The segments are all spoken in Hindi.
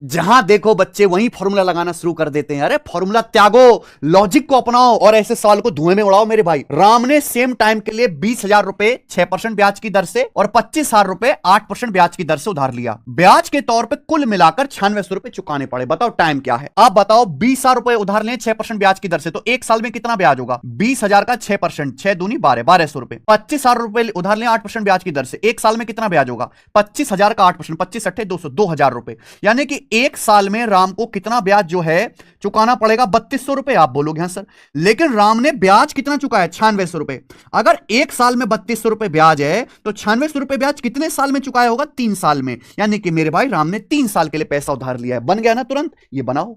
जहां देखो बच्चे वहीं फॉर्मूला लगाना शुरू कर देते हैं। अरे फॉर्मूला त्यागो, लॉजिक को अपनाओ और ऐसे साल को धुएं में उड़ाओ मेरे भाई। राम ने सेम टाइम के लिए 20,000 रुपए 6% ब्याज की दर से और 25,000 रुपए 8% ब्याज की दर से उधार लिया। ब्याज के तौर पे कुल मिलाकर 9600 रुपए चुकाने पड़े। बताओ टाइम क्या है? आप बताओ 20,000 रुपए उधार लें 6% ब्याज की दर से तो एक साल में कितना ब्याज होगा? 20,000 का 6%, 6 दूनी 12, 1200 रुपए। 25,000 रुपए उधार लें 8% ब्याज की दर से, एक साल में कितना ब्याज होगा? 25,000 का 8%, 25 अट्ठे 200, 2,000 रुपए। यानी कि एक साल में राम को कितना ब्याज जो है चुकाना पड़ेगा? 3200 रुपए। आप बोलोगे हाँ सर, लेकिन राम ने ब्याज कितना चुकाया? 9600 रुपए। अगर एक साल में 3200 रुपए ब्याज है तो 9600 रुपए ब्याज कितने साल में चुकाया होगा? 3 साल में। यानी कि मेरे भाई राम ने 3 साल के लिए पैसा उधार लिया है। बन गया ना तुरंत? ये बनाओ।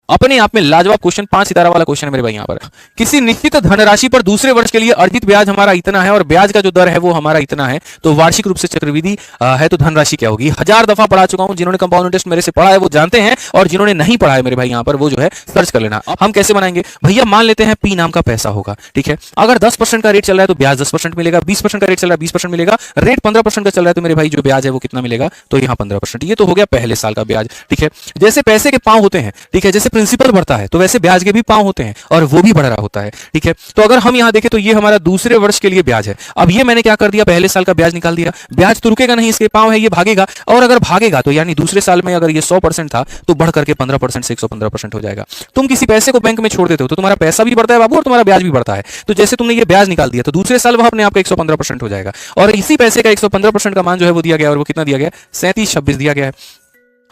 अपने आप में लाजवाब क्वेश्चन, 5 सितारा वाला क्वेश्चन है मेरे भाई। यहाँ पर किसी निश्चित धनराशि पर दूसरे वर्ष के लिए अर्जित ब्याज हमारा इतना है और ब्याज का जो दर है वो हमारा इतना है, तो वार्षिक रूप से चक्रवृद्धि है तो धनराशि क्या होगी? 1000 दफा पढ़ा चुका हूं। जिन्होंने कंपाउंड इंटरेस्ट मेरे से पढ़ा है वो जानते हैं, और जिन्होंने नहीं पढ़ा है मेरे भाई यहाँ पर वो जो है सर्च कर लेना। हम कैसे बनाएंगे भैया? मान लेते हैं पी नाम का पैसा होगा, ठीक है। अगर 10% का रेट चल रहा है तो ब्याज 10% मिलेगा, 20% का रेट चल रहा है 20% मिलेगा, रेट 15% का चल रहा है तो मेरे भाई जो ब्याज है वो कितना मिलेगा? तो यहाँ 15%। ये तो हो गया पहले साल का ब्याज, ठीक है। जैसे पैसे के पांव होते हैं, ठीक है, जैसे प्रिंसिपल बढ़ता है तो वैसे ब्याज के भी पांव होते हैं और वो भी बढ़ रहा होता है, ठीक है। तो अगर हम यहां देखें तो ये हमारा दूसरे वर्ष के लिए ब्याज है। अब ये मैंने क्या कर दिया? पहले साल का ब्याज निकाल दिया। ब्याज तो रुकेगा नहीं, इसके पांव है, ये भागेगा, और अगर भागेगा तो यानी दूसरे साल में अगर ये 100% था तो बढ़ करके 15% से 115% हो जाएगा। तुम किसी पैसे को बैंक में छोड़ देते हो तो तुम्हारा पैसा भी बढ़ता है बाबू और तुम्हारा ब्याज भी बढ़ता है। तो जैसे तुमने ये ब्याज निकाल दिया तो दूसरे साल वह अपने आप का 115% हो जाएगा, और इसी पैसे का 115% का मान जो है वो दिया गया, और वो कितना दिया गया? 3726 दिया गया है।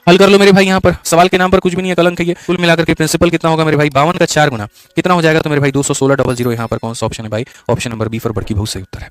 हल कर लो मेरे भाई। यहाँ पर सवाल के नाम पर कुछ भी नहीं है, कलंक है ये। कुल मिलाकर के प्रिंसिपल कितना होगा मेरे भाई? 52 का 4 गुना कितना हो जाएगा? तो मेरे भाई 21600। यहाँ पर कौन सा ऑप्शन है भाई? ऑप्शन नंबर बी फॉर बड़की बहुत सही उत्तर है।